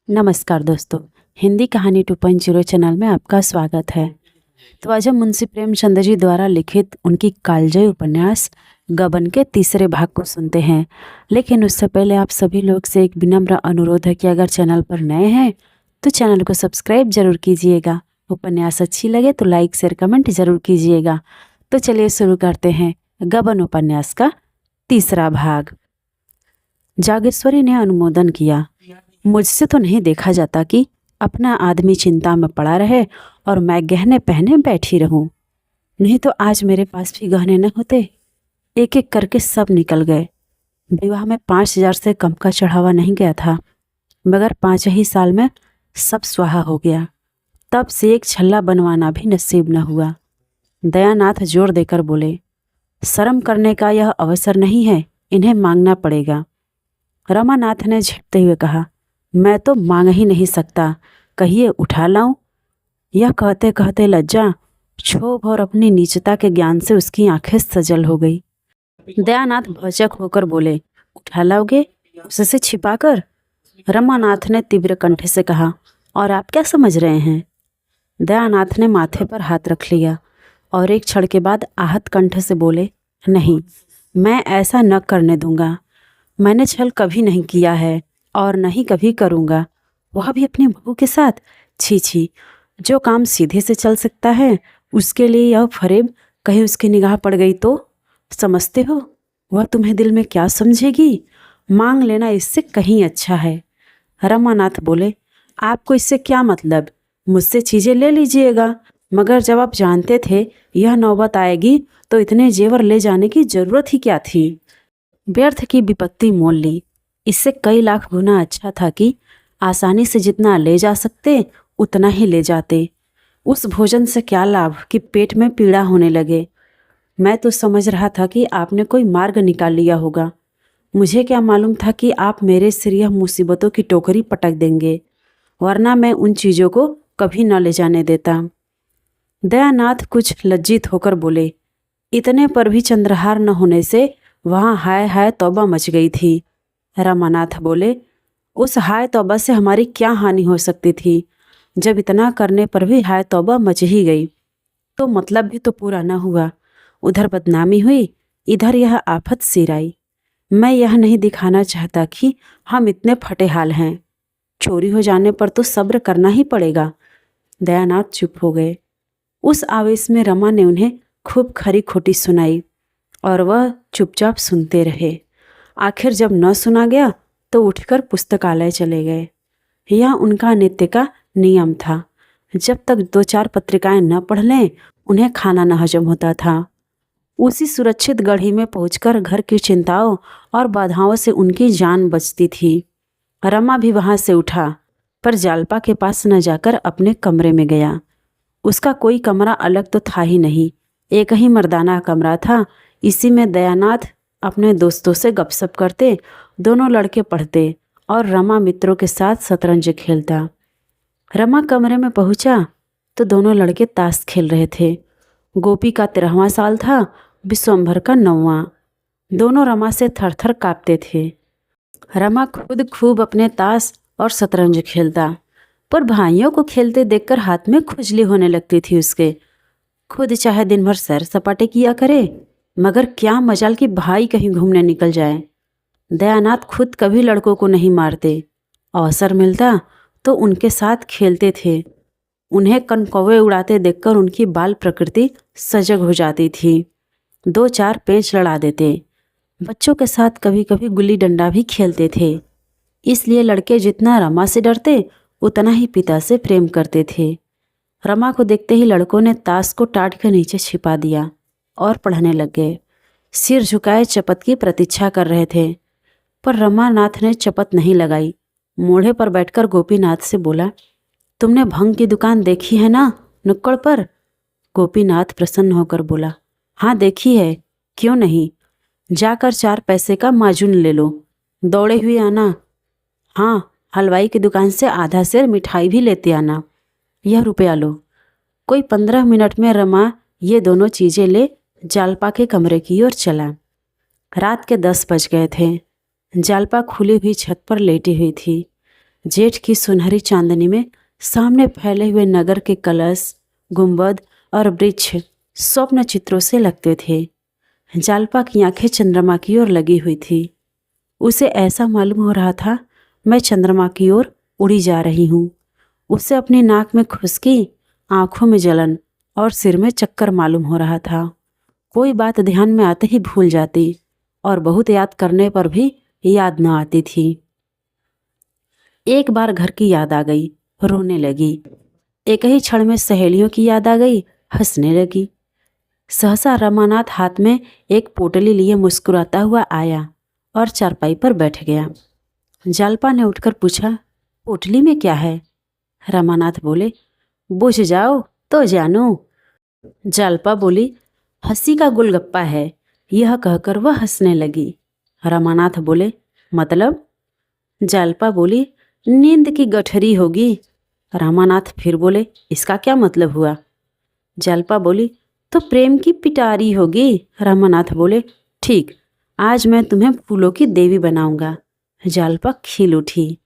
नमस्कार दोस्तों। हिंदी कहानी 2.0 चैनल में आपका स्वागत है। तो आज हम मुंशी प्रेमचंद जी द्वारा लिखित उनकी कालजयी उपन्यास गबन के तीसरे भाग को सुनते हैं। लेकिन उससे पहले आप सभी लोग से एक विनम्र अनुरोध है कि अगर चैनल पर नए हैं तो चैनल को सब्सक्राइब जरूर कीजिएगा। उपन्यास अच्छी लगे तो लाइक शेयर कमेंट जरूर कीजिएगा। तो चलिए शुरू करते हैं गबन उपन्यास का तीसरा भाग। जागेश्वरी ने अनुमोदन किया। मुझसे तो नहीं देखा जाता कि अपना आदमी चिंता में पड़ा रहे और मैं गहने पहने बैठी रहूं। नहीं तो आज मेरे पास भी गहने न होते। एक एक करके सब निकल गए। विवाह में 5,000 से कम का चढ़ावा नहीं गया था, मगर 5 ही साल में सब स्वाहा हो गया। तब से एक छल्ला बनवाना भी नसीब न हुआ। दयानाथ जोर देकर बोले, शर्म करने का यह अवसर नहीं है, इन्हें मांगना पड़ेगा। रमानाथ ने झेपते हुए कहा, मैं तो मांग ही नहीं सकता, कहिए उठा लाऊं। यह कहते कहते लज्जा, क्षोभ और अपनी नीचता के ज्ञान से उसकी आंखें सजल हो गई। दयानाथ भौचक होकर बोले, उठा लाओगे उससे छिपाकर? रमानाथ ने तीव्र कंठ से कहा, और आप क्या समझ रहे हैं? दयानाथ ने माथे पर हाथ रख लिया और एक क्षण के बाद आहत कंठ से बोले, नहीं, मैं ऐसा न करने दूंगा। मैंने छल कभी नहीं किया है और नहीं कभी करूँगा, वह भी अपनी बहू के साथ। छी छी, जो काम सीधे से चल सकता है उसके लिए यह फरेब कहीं उसकी निगाह पड़ गई तो? समझते हो वह तुम्हें दिल में क्या समझेगी? मांग लेना इससे कहीं अच्छा है। रमानाथ बोले, आपको इससे क्या मतलब? मुझसे चीज़ें ले लीजिएगा, मगर जब आप जानते थे यह नौबत आएगी तो इतने जेवर ले जाने की जरूरत ही क्या थी? व्यर्थ की विपत्ति मोल ली। इससे कई लाख गुना अच्छा था कि आसानी से जितना ले जा सकते उतना ही ले जाते। उस भोजन से क्या लाभ कि पेट में पीड़ा होने लगे। मैं तो समझ रहा था कि आपने कोई मार्ग निकाल लिया होगा। मुझे क्या मालूम था कि आप मेरे सिर यह मुसीबतों की टोकरी पटक देंगे, वरना मैं उन चीज़ों को कभी न ले जाने देता। दयानाथ कुछ लज्जित होकर बोले, इतने पर भी चंद्रहार न होने से वहाँ हाय हाय तौबा मच गई थी। रमानाथ बोले, उस हाय तौबा से हमारी क्या हानि हो सकती थी? जब इतना करने पर भी हाय तौबा मच ही गई तो मतलब भी तो पूरा न हुआ। उधर बदनामी हुई, इधर यह आफत सिर आई। मैं यह नहीं दिखाना चाहता कि हम इतने फटे हाल हैं। चोरी हो जाने पर तो सब्र करना ही पड़ेगा। दयानाथ चुप हो गए। उस आवेश में रमा ने उन्हें खूब खरी खोटी सुनाई और वह चुपचाप सुनते रहे। आखिर जब न सुना गया तो उठकर पुस्तकालय चले गए। यह उनका नित्य का नियम था। जब तक 2-4 पत्रिकाएं न पढ़ लें उन्हें खाना न हजम होता था। उसी सुरक्षित गढ़ी में पहुंचकर घर की चिंताओं और बाधाओं से उनकी जान बचती थी। रमा भी वहां से उठा, पर जालपा के पास न जाकर अपने कमरे में गया। उसका कोई कमरा अलग तो था ही नहीं, एक ही मर्दाना कमरा था। इसी में दयानाथ अपने दोस्तों से गपशप करते, दोनों लड़के पढ़ते और रमा मित्रों के साथ शतरंज खेलता। रमा कमरे में पहुंचा तो दोनों लड़के ताश खेल रहे थे। गोपी का 13वां साल था, विश्वंभर का 9वां। दोनों रमा से थरथर कांपते थे। रमा खुद खूब अपने ताश और शतरंज खेलता, पर भाइयों को खेलते देखकर हाथ में खुजली होने लगती थी उसके। खुद चाहे दिन भर सैर सपाटे किया करे, मगर क्या मजाल कि भाई कहीं घूमने निकल जाए। दयानाथ खुद कभी लड़कों को नहीं मारते, अवसर मिलता तो उनके साथ खेलते थे। उन्हें कनकौवे उड़ाते देखकर उनकी बाल प्रकृति सजग हो जाती थी। 2-4 पेंच लड़ा देते। बच्चों के साथ कभी कभी गुल्ली डंडा भी खेलते थे। इसलिए लड़के जितना रमा से डरते उतना ही पिता से प्रेम करते थे। रमा को देखते ही लड़कों ने ताश को टाट के नीचे छिपा दिया और पढ़ने लग गए। सिर झुकाए चपत की प्रतीक्षा कर रहे थे, पर रमानाथ ने चपत नहीं लगाई। मोढ़े पर बैठकर गोपीनाथ से बोला, तुमने भंग की दुकान देखी है ना नुक्कड़ पर? गोपीनाथ प्रसन्न होकर बोला, हाँ देखी है, क्यों नहीं। जाकर 4 पैसे का माजून ले लो, दौड़े हुए आना। हाँ, हलवाई की दुकान से आधा सेर मिठाई भी लेते आना। यह रुपया लो। कोई 15 मिनट में रमा ये दोनों चीज़ें ले जालपा के कमरे की ओर चला। रात के 10 बज गए थे। जालपा खुली हुई छत पर लेटी हुई थी। जेठ की सुनहरी चांदनी में सामने फैले हुए नगर के कलश, गुंबद और वृक्ष स्वप्न चित्रों से लगते थे। जालपा की आंखें चंद्रमा की ओर लगी हुई थी। उसे ऐसा मालूम हो रहा था मैं चंद्रमा की ओर उड़ी जा रही हूँ। उसे अपनी नाक में खुश्की, आंखों में जलन और सिर में चक्कर मालूम हो रहा था। कोई बात ध्यान में आते ही भूल जाती और बहुत याद करने पर भी याद न आती थी। एक बार घर की याद आ गई, रोने लगी। एक ही क्षण में सहेलियों की याद आ गई, हंसने लगी। सहसा रमानाथ हाथ में एक पोटली लिए मुस्कुराता हुआ आया और चारपाई पर बैठ गया। जालपा ने उठकर पूछा, पोटली में क्या है? रमानाथ बोले, बुझ जाओ तो जानो। जालपा बोली, हंसी का गुलगप्पा है। यह कहकर वह हंसने लगी। रमानाथ बोले, मतलब? जालपा बोली, नींद की गठरी होगी। रामानाथ फिर बोले, इसका क्या मतलब हुआ? जालपा बोली, तो प्रेम की पिटारी होगी। रामानाथ बोले, ठीक, आज मैं तुम्हें फूलों की देवी बनाऊंगा। जालपा खिल उठी।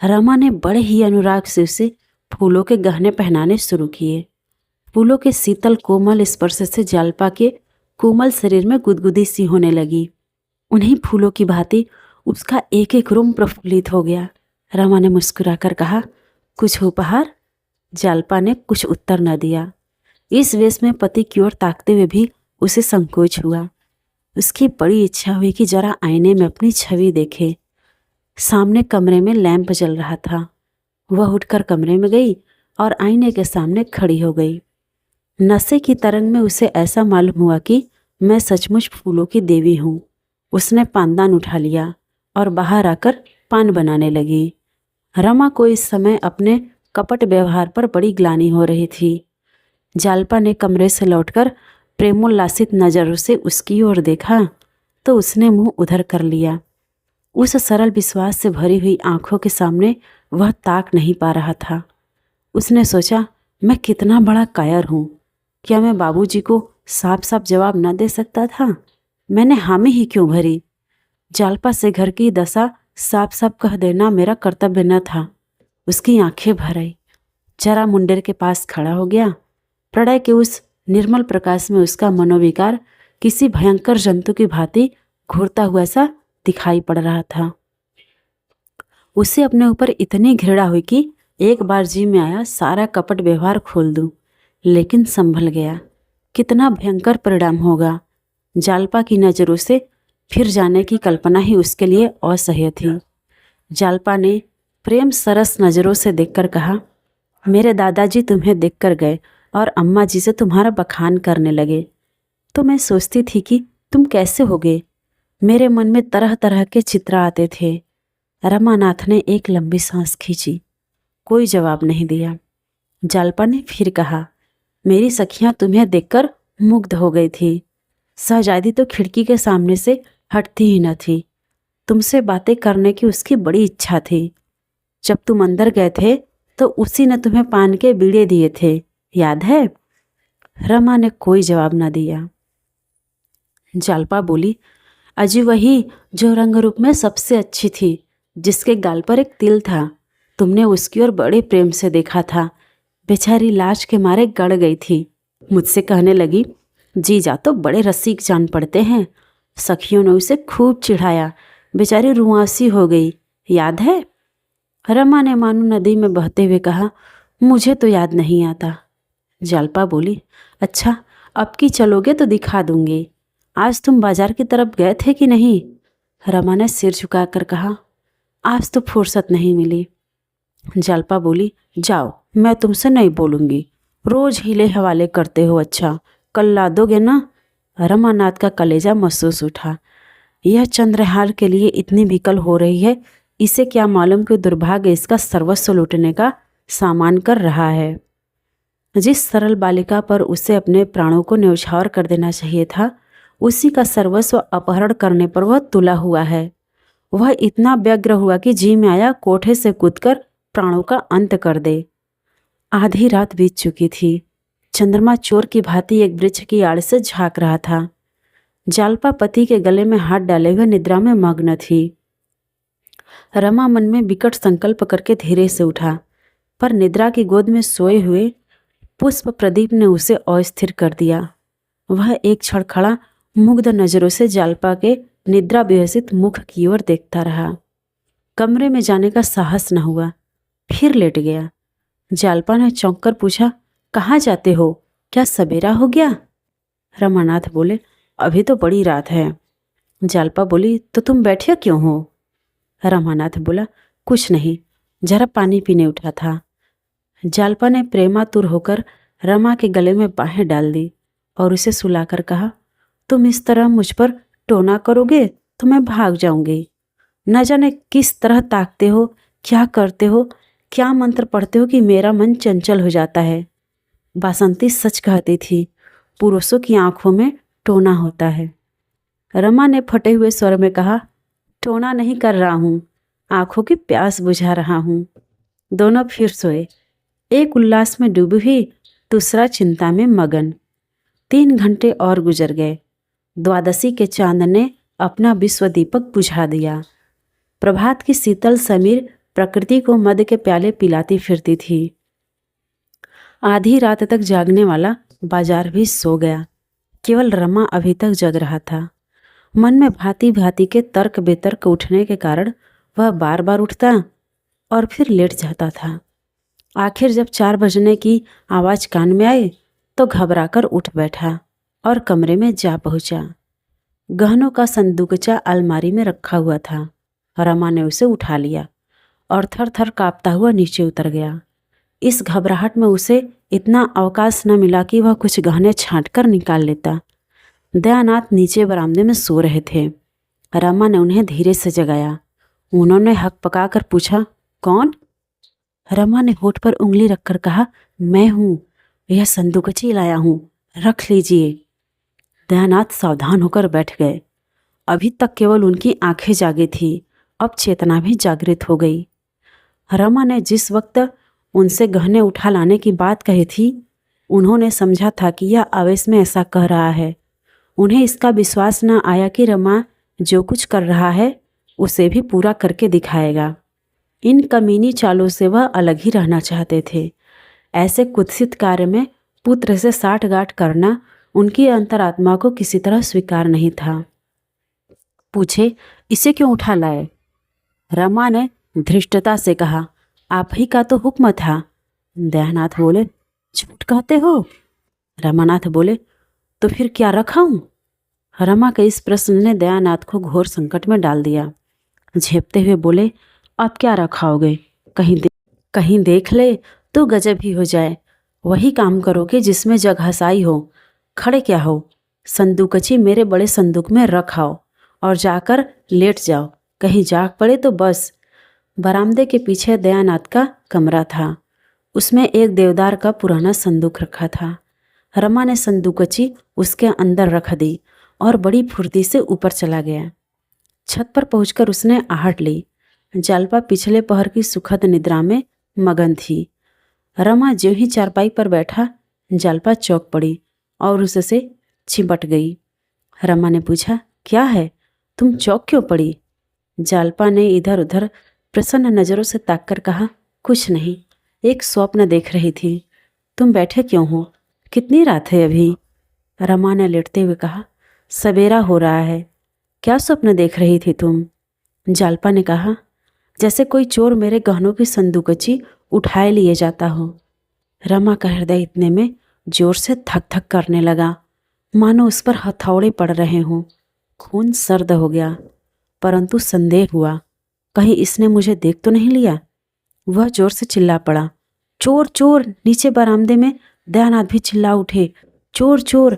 रमा ने बड़े ही अनुराग से उसे फूलों के गहने पहनाने शुरू किए। फूलों के शीतल कोमल स्पर्श से जालपा के कोमल शरीर में गुदगुदी सी होने लगी। उन्हीं फूलों की भांति उसका एक एक रोम प्रफुल्लित हो गया। रमा ने मुस्कुराकर कहा, कुछ उपहार? जालपा ने कुछ उत्तर न दिया। इस वेश में पति की ओर ताकते हुए भी उसे संकोच हुआ। उसकी बड़ी इच्छा हुई कि जरा आईने में अपनी छवि देखे। सामने कमरे में लैंप जल रहा था। वह उठकर कमरे में गई और आईने के सामने खड़ी हो गई। नशे की तरंग में उसे ऐसा मालूम हुआ कि मैं सचमुच फूलों की देवी हूँ। उसने पानदान उठा लिया और बाहर आकर पान बनाने लगी। रमा को इस समय अपने कपट व्यवहार पर बड़ी ग्लानि हो रही थी। जालपा ने कमरे से लौटकर प्रेमोल्लासित नजरों से उसकी ओर देखा तो उसने मुंह उधर कर लिया। उस सरल विश्वास से भरी हुई आंखों के सामने वह ताक नहीं पा रहा था। उसने सोचा, मैं कितना बड़ा कायर हूँ। क्या मैं बाबूजी को साफ साफ जवाब न दे सकता था? मैंने हामी ही क्यों भरी? जालपा से घर की दशा साफ साफ कह देना मेरा कर्तव्य न था। उसकी आंखें भर आई। जरा मुंडेर के पास खड़ा हो गया। प्रणय के उस निर्मल प्रकाश में उसका मनोविकार किसी भयंकर जंतु की भांति घूरता हुआ सा दिखाई पड़ रहा था। उसे अपने ऊपर इतनी घृणा हुई कि एक बार जी में आया सारा कपट व्यवहार खोल दूं, लेकिन संभल गया। कितना भयंकर परिणाम होगा। जालपा की नज़रों से फिर जाने की कल्पना ही उसके लिए असह्य थी। जालपा ने प्रेम सरस नज़रों से देखकर कहा, मेरे दादाजी तुम्हें देखकर गए और अम्मा जी से तुम्हारा बखान करने लगे, तो मैं सोचती थी कि तुम कैसे होगे। मेरे मन में तरह तरह के चित्र आते थे। रमानाथ ने एक लंबी सांस खींची, कोई जवाब नहीं दिया। जालपा ने फिर कहा, मेरी सखियां तुम्हें देखकर मुग्ध हो गई थी। शहजादी तो खिड़की के सामने से हटती ही न थी। तुमसे बातें करने की उसकी बड़ी इच्छा थी। जब तुम अंदर गए थे तो उसी ने तुम्हें पान के बीड़े दिए थे, याद है? रमा ने कोई जवाब न दिया। जालपा बोली, अजी वही जो रंग रूप में सबसे अच्छी थी, जिसके गाल पर एक तिल था। तुमने उसकी ओर बड़े प्रेम से देखा था। बेचारी लाज के मारे गड़ गई थी। मुझसे कहने लगी, जीजा तो बड़े रसिक जान पड़ते हैं। सखियों ने उसे खूब चिढ़ाया। बेचारी रुआंसी हो गई, याद है? रमा ने मानो नदी में बहते हुए कहा, मुझे तो याद नहीं आता। जालपा बोली, अच्छा, अब की चलोगे तो दिखा दूंगी। आज तुम बाजार की तरफ गए थे कि नहीं? रमा ने सिर झुकाकर कहा, आज तो फुर्सत नहीं मिली। जालपा बोली, जाओ, मैं तुमसे नहीं बोलूंगी। रोज हिले हवाले करते हो। अच्छा, कल ला दोगे ना? रमानाथ का कलेजा महसूस उठा। यह चंद्रहार के लिए इतनी विकल हो रही है, इसे क्या मालूम कि दुर्भाग्य इसका सर्वस्व लूटने का सामान कर रहा है। जिस सरल बालिका पर उसे अपने प्राणों को न्यौछावर कर देना चाहिए था, उसी का सर्वस्व अपहरण करने पर वह तुला हुआ है। वह इतना व्यग्र हुआ कि जी में आया कोठे से कूदकर प्राणों का अंत कर दे। आधी रात बीत चुकी थी। चंद्रमा चोर की भांति एक वृक्ष की आड़ से झांक रहा था। जालपा पति के गले में हाथ डाले हुए निद्रा में मग्न थी। रमा मन में विकट संकल्प करके धीरे से उठा, पर निद्रा की गोद में सोए हुए पुष्प प्रदीप ने उसे अस्थिर कर दिया। वह एक क्षण खड़ा मुग्ध नजरों से जालपा के निद्रा विहसित मुख की ओर देखता रहा। कमरे में जाने का साहस न हुआ, फिर लेट गया। जालपा ने चौंक कर पूछा, कहाँ जाते हो? क्या सवेरा हो गया? रमानाथ बोले, अभी तो बड़ी रात है। जालपा बोली, तो तुम बैठे क्यों हो? रमानाथ बोला, कुछ नहीं, जरा पानी पीने उठा था। जालपा ने प्रेमातुर होकर रमा के गले में बाहें डाल दी और उसे सुलाकर कहा, तुम इस तरह मुझ पर टोना करोगे तो मैं भाग जाऊंगी। न जाने किस तरह ताकते हो, क्या करते हो, क्या मंत्र पढ़ते हो कि मेरा मन चंचल हो जाता है। बासंती सच कहती थी, पुरुषों की आंखों में टोना होता है। रमा ने फटे हुए स्वर में कहा, टोना नहीं कर रहा हूँ, आंखों की प्यास बुझा रहा हूँ। दोनों फिर सोए, एक उल्लास में डूबी हुई, दूसरा चिंता में मगन। 3 घंटे और गुजर गए। द्वादशी के चांद ने अपना विश्व दीपक बुझा दिया। प्रभात की शीतल समीर प्रकृति को मद के प्याले पिलाती फिरती थी। आधी रात तक जागने वाला बाजार भी सो गया। केवल रमा अभी तक जग रहा था। मन में भांति भांति के तर्क बेतर्क उठने के कारण वह बार बार उठता और फिर लेट जाता था। आखिर जब 4 बजने की आवाज़ कान में आई तो घबराकर उठ बैठा और कमरे में जा पहुंचा। गहनों का संदूकचा अलमारी में रखा हुआ था। रमा ने उसे उठा लिया और थर थर कांपता हुआ नीचे उतर गया। इस घबराहट में उसे इतना अवकाश न मिला कि वह कुछ गहने छांट कर निकाल लेता। दयानाथ नीचे बरामदे में सो रहे थे। रमा ने उन्हें धीरे से जगाया। उन्होंने हक पकाकर पूछा, कौन? रमा ने होठ पर उंगली रखकर कहा, मैं हूँ, यह संदूकची लाया हूँ, रख लीजिए। दयानाथ सावधान होकर बैठ गए। अभी तक केवल उनकी आंखें जागी थी, अब चेतना भी जागृत हो गई। रमा ने जिस वक्त उनसे गहने उठा लाने की बात कही थी, उन्होंने समझा था कि यह आवेश में ऐसा कह रहा है। उन्हें इसका विश्वास न आया कि रमा जो कुछ कर रहा है उसे भी पूरा करके दिखाएगा। इन कमीनी चालों से वह अलग ही रहना चाहते थे। ऐसे कुत्सित कार्य में पुत्र से साठगांठ करना उनकी अंतरात्मा को किसी तरह स्वीकार नहीं था। पूछे, इसे क्यों उठा लाए? रमा ने धृष्टता से कहा, आप ही का तो हुक्म था। दयानाथ बोले, झूठ कहते हो? रमानाथ बोले, तो फिर क्या रखा हूं? रमा के इस प्रश्न ने दयानाथ को घोर संकट में डाल दिया। झेपते हुए बोले, अब क्या रखाओगे? कहीं देख ले तो गजब ही हो जाए। वही काम करोगे जिसमें जग हसाई हो। खड़े क्या हो? संदूकची मेरे बड़े संदूक में रखाओ और जाकर लेट जाओ। कहीं जाग पड़े तो बस। बरामदे के पीछे दयानाथ का कमरा था। उसमें एक देवदार का पुराना संदूक रखा था। रमा ने संदूकची उसके अंदर रख दी और बड़ी फुर्ती से ऊपर चला गया। छत पर पहुंचकर उसने आहट ली। जालपा पिछले पहर की सुखद निद्रा में मगन थी। रमा ज्यों ही चारपाई पर बैठा, जालपा चौंक पड़ी और उससे चिपट गई। रमा ने पूछा, क्या है, तुम चौंक क्यों पड़ी? जालपा ने इधर उधर प्रसन्न नजरों से ताककर कहा, कुछ नहीं, एक स्वप्न देख रही थी। तुम बैठे क्यों हो? कितनी रात है अभी? रमा ने लेटते हुए कहा, सवेरा हो रहा है। क्या स्वप्न देख रही थी तुम? जालपा ने कहा, जैसे कोई चोर मेरे गहनों की संदूकची उठाए लिए जाता हो। रमा का हृदय इतने में जोर से धक धक करने लगा, मानो उस पर हथौड़े पड़ रहे हों। खून सर्द हो गया, परंतु संदेह हुआ, कहीं इसने मुझे देख तो नहीं लिया। वह जोर से चिल्ला पड़ा, चोर चोर! नीचे बरामदे में दयानाथ भी चिल्ला उठे, चोर चोर!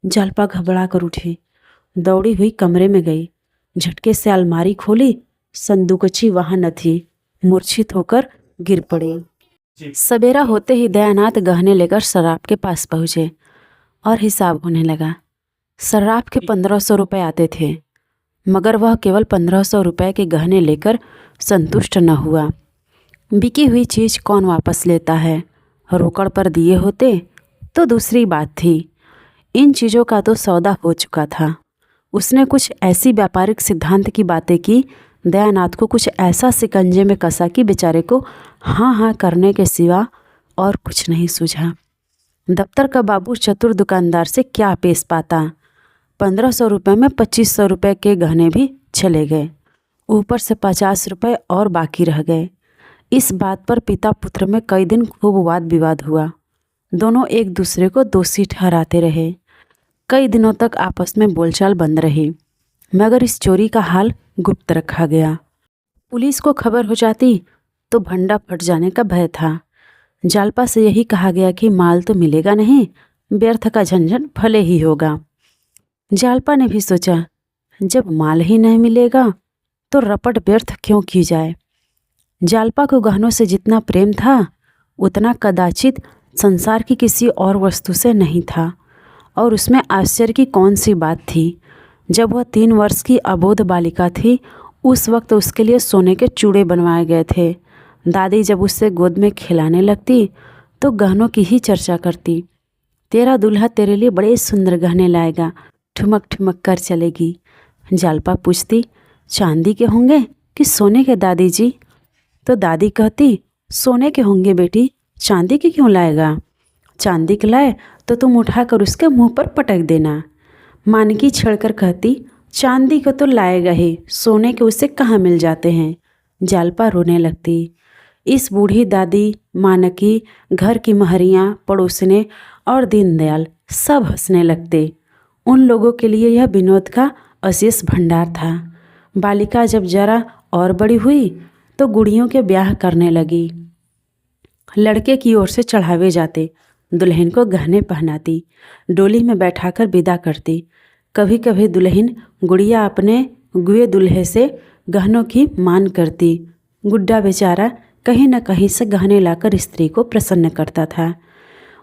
जालपा घबरा कर उठी, दौड़ी हुई कमरे में गई। झटके से अलमारी खोली, संदूकची वहां न थी। मूर्छित होकर गिर पड़े। सवेरा होते ही दयानाथ गहने लेकर सर्राफ के पास पहुंचे और हिसाब होने लगा। सर्राफ के 1500 रुपये आते थे, मगर वह केवल 1500 रुपये के गहने लेकर संतुष्ट न हुआ। बिकी हुई चीज़ कौन वापस लेता है? रोकड़ पर दिए होते तो दूसरी बात थी। इन चीज़ों का तो सौदा हो चुका था। उसने कुछ ऐसी व्यापारिक सिद्धांत की बातें की दयानाथ को कुछ ऐसा शिकंजे में कसा कि बेचारे को हाँ हाँ करने के सिवा और कुछ नहीं सूझा। दफ्तर का बाबू चतुर दुकानदार से क्या पेश पाता। 1500 रुपये में 2500 रुपये के गहने भी चले गए, ऊपर से 50 रुपये और बाकी रह गए। इस बात पर पिता पुत्र में कई दिन खूब वाद विवाद हुआ। दोनों एक दूसरे को दोषी ठहराते रहे। कई दिनों तक आपस में बोलचाल बंद रही, मगर इस चोरी का हाल गुप्त रखा गया। पुलिस को खबर हो जाती तो भंडा फट जाने का भय था। जालपा से यही कहा गया कि माल तो मिलेगा नहीं, व्यर्थ का झंझट भले ही होगा। जालपा ने भी सोचा, जब माल ही नहीं मिलेगा तो रपट व्यर्थ क्यों की जाए। जालपा को गहनों से जितना प्रेम था उतना कदाचित संसार की किसी और वस्तु से नहीं था। और उसमें आश्चर्य की कौन सी बात थी। जब वह 3 वर्ष की अबोध बालिका थी, उस वक्त उसके लिए सोने के चूड़े बनवाए गए थे। दादी जब उससे गोद में खिलाने लगती तो गहनों की ही चर्चा करती। तेरा दूल्हा तेरे लिए बड़े सुंदर गहने लाएगा, ठुमक ठुमक कर चलेगी। जालपा पूछती, चांदी के होंगे कि सोने के दादी जी? तो दादी कहती, सोने के होंगे बेटी, चांदी के क्यों लाएगा? चांदी के लाए तो तुम उठाकर उसके मुंह पर पटक देना। मानकी छेड़कर कहती, चांदी को तो लाएगा ही, सोने के उसे कहाँ मिल जाते हैं। जालपा रोने लगती। इस बूढ़ी दादी, मानकी, घर की महरियाँ, पड़ोसने और दीनदयाल सब हंसने लगते। उन लोगों के लिए यह विनोद का अशेष भंडार था। बालिका जब जरा और बड़ी हुई तो गुड़ियों के ब्याह करने लगी। लड़के की ओर से चढ़ावे जाते, दुल्हन को गहने पहनाती, डोली में बैठाकर विदा करती। कभी कभी दुल्हन गुड़िया अपने गुए दूल्हे से गहनों की मांग करती। गुड्डा बेचारा कहीं न कहीं से गहने लाकर स्त्री को प्रसन्न करता था।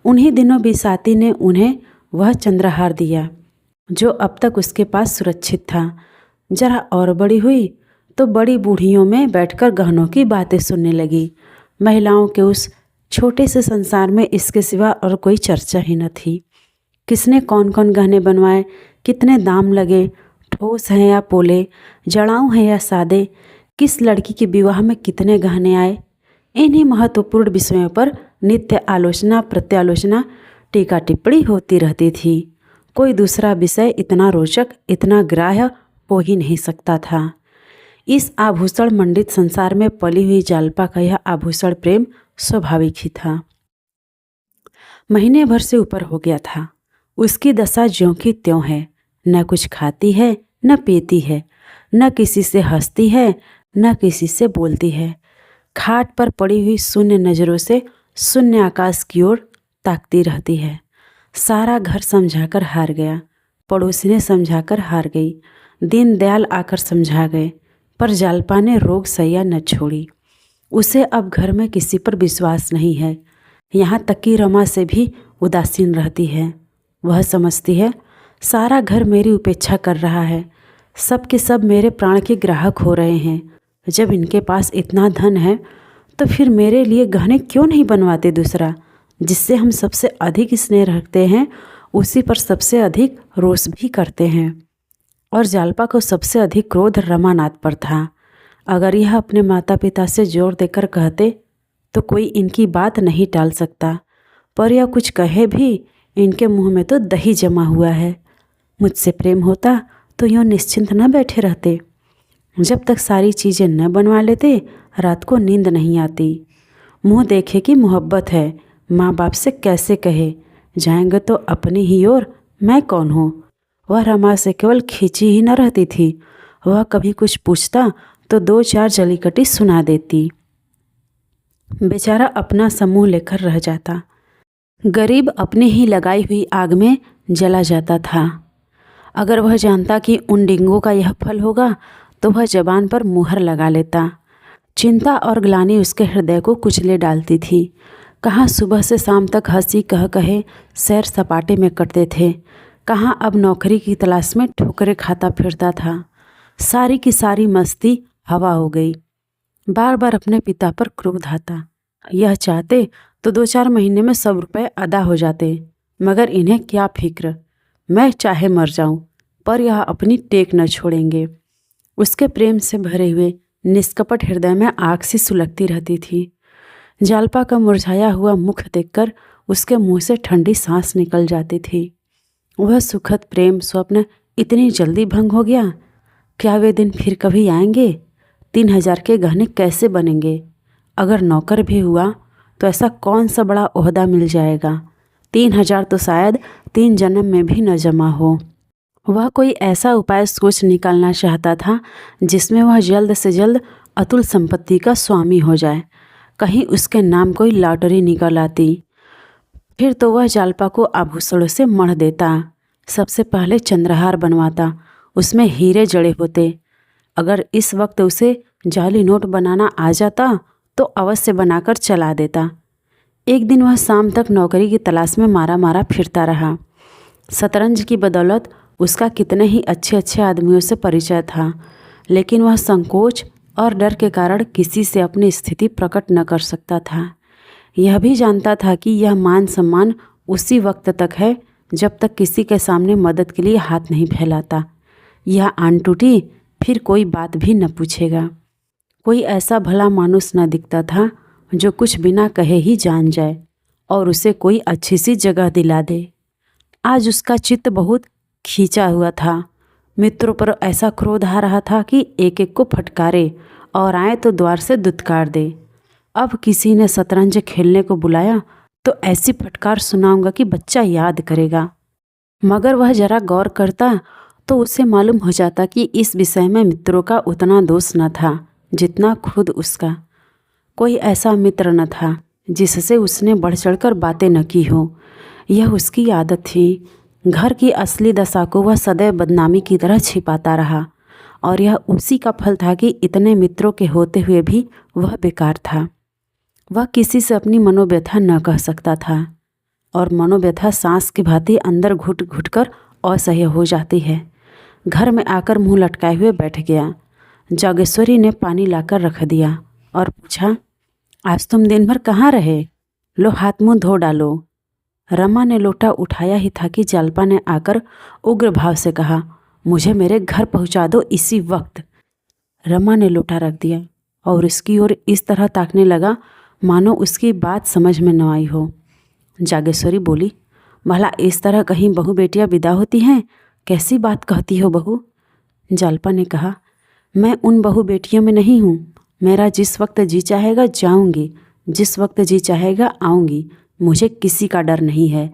उन्हीं दिनों बिसाती ने उन्हें वह चंद्रहार दिया जो अब तक उसके पास सुरक्षित था। जरा और बड़ी हुई तो बड़ी बूढ़ियों में बैठकर गहनों की बातें सुनने लगी। महिलाओं के उस छोटे से संसार में इसके सिवा और कोई चर्चा ही न थी। किसने कौन कौन गहने बनवाए, कितने दाम लगे, ठोस हैं या पोले, जड़ाऊ हैं या सादे, किस लड़की के विवाह में कितने गहने आए, इन्हीं महत्वपूर्ण विषयों पर नित्य आलोचना प्रत्यालोचना टीका टिप्पणी होती रहती थी। कोई दूसरा विषय इतना रोचक, इतना ग्राह्य हो ही नहीं सकता था। इस आभूषण मंडित संसार में पली हुई जालपा का यह आभूषण प्रेम स्वाभाविक ही था। महीने भर से ऊपर हो गया था। उसकी दशा ज्यों की त्यों है, न कुछ खाती है न पीती है, न किसी से हंसती है न किसी से बोलती है। खाट पर पड़ी हुई शून्य नज़रों से शून्य आकाश की ओर ताकती रहती है। सारा घर समझाकर हार गया, पड़ोसी ने समझाकर हार गई, दीनदयाल आकर समझा गए, पर जालपा ने रोग सैया न छोड़ी। उसे अब घर में किसी पर विश्वास नहीं है, यहाँ तक कि रमा से भी उदासीन रहती है। वह समझती है सारा घर मेरी उपेक्षा कर रहा है, सब के सब मेरे प्राण के ग्राहक हो रहे हैं। जब इनके पास इतना धन है तो फिर मेरे लिए गहने क्यों नहीं बनवाते दूसरा? जिससे हम सबसे अधिक स्नेह रखते हैं उसी पर सबसे अधिक रोष भी करते हैं। और जालपा को सबसे अधिक क्रोध रमानाथ पर था। अगर यह अपने माता पिता से जोर देकर कहते तो कोई इनकी बात नहीं टाल सकता, पर यह कुछ कहे भी इनके मुंह में तो दही जमा हुआ है। मुझसे प्रेम होता तो यूँ निश्चिंत न बैठे रहते। जब तक सारी चीज़ें न बनवा लेते रात को नींद नहीं आती। मुँह देखे कि मोहब्बत है, माँ बाप से कैसे कहे, जाएंगे तो अपनी ही ओर, मैं कौन हूँ। वह रमा से केवल खींची ही न रहती थी, वह कभी कुछ पूछता तो 2-4 जलीकटी सुना देती। बेचारा अपना समूह लेकर रह जाता। गरीब अपनी ही लगाई हुई आग में जला जाता था। अगर वह जानता कि उन डिंगों का यह फल होगा तो वह जबान पर मुहर लगा लेता। चिंता और ग्लानि उसके हृदय को कुचले डालती थी। कहाँ सुबह से शाम तक हंसी कह कहे सैर सपाटे में कटते थे, कहाँ अब नौकरी की तलाश में ठोकरें खाता फिरता था। सारी की सारी मस्ती हवा हो गई। बार बार अपने पिता पर क्रोध आता। यह चाहते तो 2-4 महीने में सब रुपए अदा हो जाते, मगर इन्हें क्या फिक्र, मैं चाहे मर जाऊं, पर यह अपनी टेक न छोड़ेंगे। उसके प्रेम से भरे हुए निष्कपट हृदय में आग सी सुलगती रहती थी। जालपा का मुरझाया हुआ मुख देखकर उसके मुंह से ठंडी सांस निकल जाती थी। वह सुखद प्रेम स्वप्न इतनी जल्दी भंग हो गया। क्या वे दिन फिर कभी आएंगे? 3,000 के गहने कैसे बनेंगे? अगर नौकर भी हुआ तो ऐसा कौन सा बड़ा ओहदा मिल जाएगा? 3,000 तो शायद 3 जन्म में भी न जमा हो। वह कोई ऐसा उपाय सोच निकालना चाहता था जिसमें वह जल्द से जल्द अतुल संपत्ति का स्वामी हो जाए। कहीं उसके नाम कोई लॉटरी निकल आती, फिर तो वह जालपा को आभूषणों से मढ़ देता। सबसे पहले चंद्रहार बनवाता, उसमें हीरे जड़े होते। अगर इस वक्त उसे जाली नोट बनाना आ जाता तो अवश्य बनाकर चला देता। एक दिन वह शाम तक नौकरी की तलाश में मारा मारा फिरता रहा। शतरंज की बदौलत उसका कितने ही अच्छे अच्छे आदमियों से परिचय था, लेकिन वह संकोच और डर के कारण किसी से अपनी स्थिति प्रकट न कर सकता था। यह भी जानता था कि यह मान सम्मान उसी वक्त तक है जब तक किसी के सामने मदद के लिए हाथ नहीं फैलाता। यह आन टूटी फिर कोई बात भी न पूछेगा। कोई ऐसा भला मानुस न दिखता था जो कुछ बिना कहे ही जान जाए और उसे कोई अच्छी सी जगह दिला दे। आज उसका चित्त बहुत खींचा हुआ था। मित्रों पर ऐसा क्रोध आ रहा था कि एक एक को फटकारे और आए तो द्वार से दुत्कार दे। अब किसी ने शतरंज खेलने को बुलाया तो ऐसी फटकार सुनाऊंगा कि बच्चा याद करेगा। मगर वह जरा गौर करता तो उसे मालूम हो जाता कि इस विषय में मित्रों का उतना दोष न था जितना खुद उसका। कोई ऐसा मित्र न था जिससे उसने बढ़ चढ़कर बातें न की हो। यह उसकी आदत थी। घर की असली दशा को वह सदैव बदनामी की तरह छिपाता रहा और यह उसी का फल था कि इतने मित्रों के होते हुए भी वह बेकार था। वह किसी से अपनी मनोव्यथा न कह सकता था और मनोव्यथा सांस की भांति अंदर घुट घुट कर असह्य हो जाती है। घर में आकर मुंह लटकाए हुए बैठ गया। जागेश्वरी ने पानी लाकर रख दिया और पूछा, आज तुम दिन भर कहाँ रहे? लो हाथ मुंह धो डालो। रमा ने लोटा उठाया ही था कि जालपा ने आकर उग्र भाव से कहा, मुझे मेरे घर पहुंचा दो इसी वक्त। रमा ने लोटा रख दिया और उसकी ओर इस तरह ताकने लगा मानो उसकी बात समझ में न आई हो। जागेश्वरी बोली, भला इस तरह कहीं बहू बेटियां विदा होती हैं? कैसी बात कहती हो बहू? जालपा ने कहा, मैं उन बहू बेटियों में नहीं हूँ। मेरा जिस वक्त जी चाहेगा जाऊँगी, जिस वक्त जी चाहेगा आऊँगी। मुझे किसी का डर नहीं है।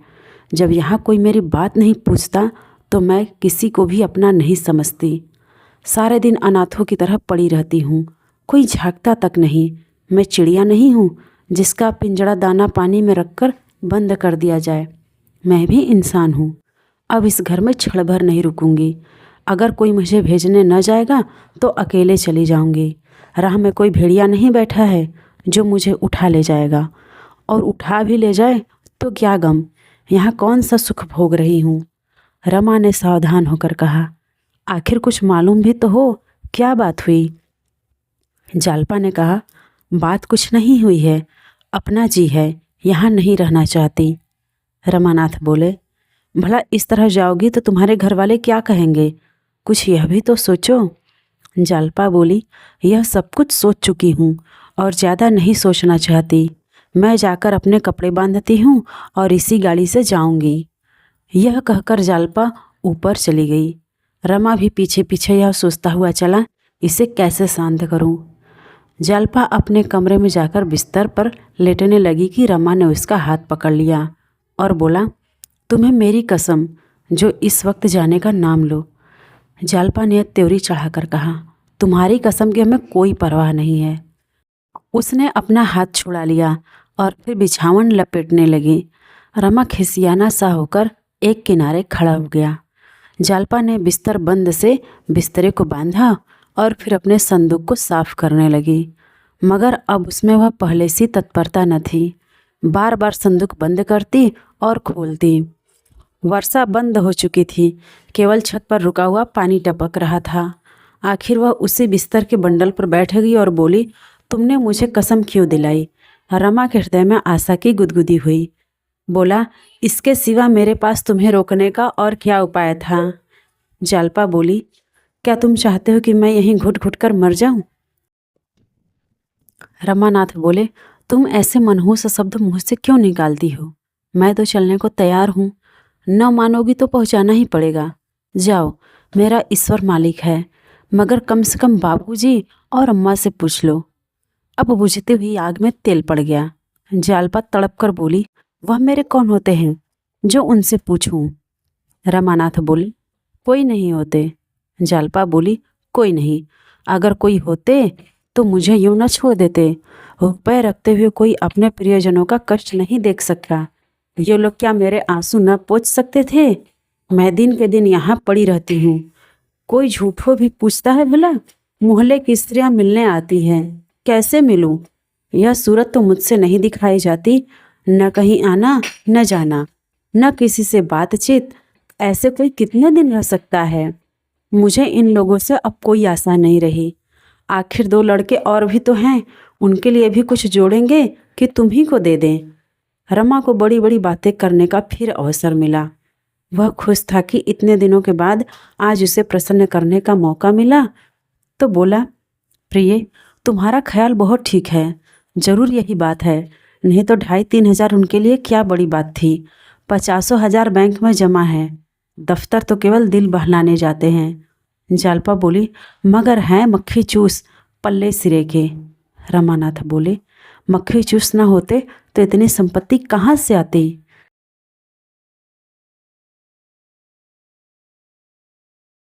जब यहाँ कोई मेरी बात नहीं पूछता तो मैं किसी को भी अपना नहीं समझती। सारे दिन अनाथों की तरह पड़ी रहती हूँ, कोई झांकता तक नहीं। मैं चिड़िया नहीं हूँ जिसका पिंजड़ा दाना पानी में रखकर बंद कर दिया जाए। मैं भी इंसान हूँ। अब इस घर में क्षण भर नहीं रुकूंगी। अगर कोई मुझे भेजने न जाएगा तो अकेले चली जाऊंगी। राह में कोई भेड़िया नहीं बैठा है जो मुझे उठा ले जाएगा, और उठा भी ले जाए तो क्या गम, यहाँ कौन सा सुख भोग रही हूँ। रमा ने सावधान होकर कहा, आखिर कुछ मालूम भी तो हो, क्या बात हुई? जालपा ने कहा, बात कुछ नहीं हुई है, अपना जी है, यहाँ नहीं रहना चाहती। रमानाथ बोले, भला इस तरह जाओगी तो तुम्हारे घर वाले क्या कहेंगे? कुछ यह भी तो सोचो। जालपा बोली, यह सब कुछ सोच चुकी हूँ और ज़्यादा नहीं सोचना चाहती। मैं जाकर अपने कपड़े बांधती हूँ और इसी गाड़ी से जाऊँगी। यह कहकर जालपा ऊपर चली गई। रमा भी पीछे पीछे यह सोचता हुआ चला, इसे कैसे शांत करूँ। जालपा अपने कमरे में जाकर बिस्तर पर लेटने लगी कि रमा ने उसका हाथ पकड़ लिया और बोला, तुम्हें मेरी कसम, जो इस वक्त जाने का नाम लो। जालपा ने त्योरी चढ़ाकर कहा, तुम्हारी कसम की हमें कोई परवाह नहीं है। उसने अपना हाथ छुड़ा लिया और फिर बिछावन लपेटने लगी। रमा खिसियाना सा होकर एक किनारे खड़ा हो गया। जालपा ने बिस्तर बंद से बिस्तरे को बांधा और फिर अपने संदूक को साफ करने लगी, मगर अब उसमें वह पहले सी तत्परता न थी। बार बार संदूक बंद करती और खोलती। वर्षा बंद हो चुकी थी, केवल छत पर रुका हुआ पानी टपक रहा था। आखिर वह उसी बिस्तर के बंडल पर बैठ गई और बोली, तुमने मुझे कसम क्यों दिलाई? रमा के हृदय में आशा की गुदगुदी हुई। बोला, इसके सिवा मेरे पास तुम्हें रोकने का और क्या उपाय था? जालपा बोली, क्या तुम चाहते हो कि मैं यहीं घुट घुट कर मर जाऊं? रमानाथ बोले, तुम ऐसे मनहूस शब्द मुंह से क्यों निकालती हो? मैं तो चलने को तैयार हूँ। न मानोगी तो पहुंचाना ही पड़ेगा। जाओ, मेरा ईश्वर मालिक है, मगर कम से कम बाबूजी और अम्मा से पूछ लो। अब बुझती हुई आग में तेल पड़ गया। जालपा तड़प कर बोली, वह मेरे कौन होते हैं जो उनसे पूछूं? रमानाथ बोले, कोई नहीं होते। जालपा बोली, कोई नहीं, अगर कोई होते तो मुझे यूं न छोड़ देते। रुपये रखते हुए कोई अपने प्रियजनों का कष्ट नहीं देख सकता। ये लोग क्या मेरे आंसू न पोंछ सकते थे? मैं दिन के दिन यहाँ पड़ी रहती हूँ। कोई झूठो भी पूछता है भला? मोहल्ले की स्त्रियाँ मिलने आती हैं, कैसे मिलूं? यह सूरत तो मुझसे नहीं दिखाई जाती। न कहीं आना न जाना, न किसी से बातचीत। ऐसे कोई कितने दिन रह सकता है? मुझे इन लोगों से अब कोई आशा नहीं रही। आखिर 2 लड़के और भी तो हैं, उनके लिए भी कुछ जोड़ेंगे कि तुम ही को दे दें? रमा को बड़ी बड़ी बातें करने का फिर अवसर मिला। वह खुश था कि इतने दिनों के बाद आज उसे प्रसन्न करने का मौका मिला। तो बोला, प्रिय, तुम्हारा ख्याल बहुत ठीक है। जरूर यही बात है, नहीं तो 2,500-3 हजार उनके लिए क्या बड़ी बात थी। 50,000 बैंक में जमा है। दफ्तर तो केवल दिल बहलाने जाते हैं। जालपा बोली, मगर हैं मक्खी चूस पल्ले सिरे के। रमानाथ बोले, मक्खी चूस ना होते तो इतनी संपत्ति कहाँ से आती?